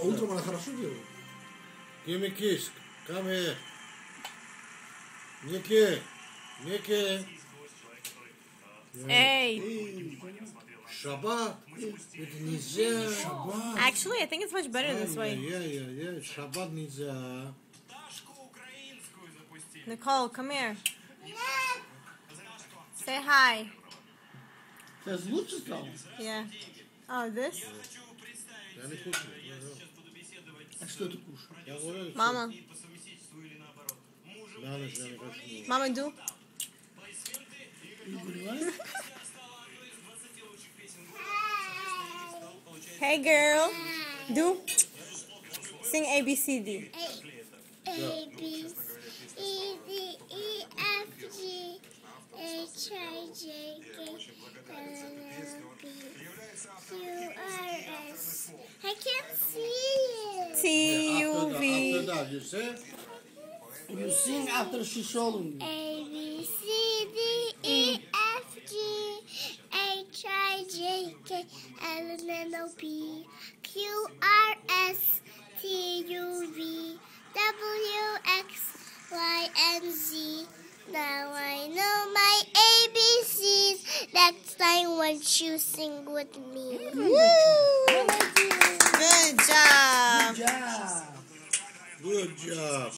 утром она хорошо делает. Give me kiss. Come here. Nikki. Nikki. Hey. Шаббат. Это нельзя. Шаббат. Actually, I think it's much better this way. Yeah. Шаббат нельзя. Nicole, come here. Say hi. Сейчас лучше стало? Yeah. Oh, this? Я не кушаю. А что ты кушаешь? Я говорю, Mama. на ночь я не хочу. Mama, do. Не понимаешь? Hey, girl. Do. Sing A, B, C, D. A, B, C, D, E, F, G, H, I, J, K, L, M, P, Q, R, S. I can't see it. T, U, After V. that, you say? You sing after she's showing you. A, B, C, D, E, F, G, H, I, J, K, L, M, N, P, Q, R, S, T, U, V, W, X, Y, and Z. Now I know my ABCs. Next time, won't you sing with me? Woo! Good job. Good job. Good job.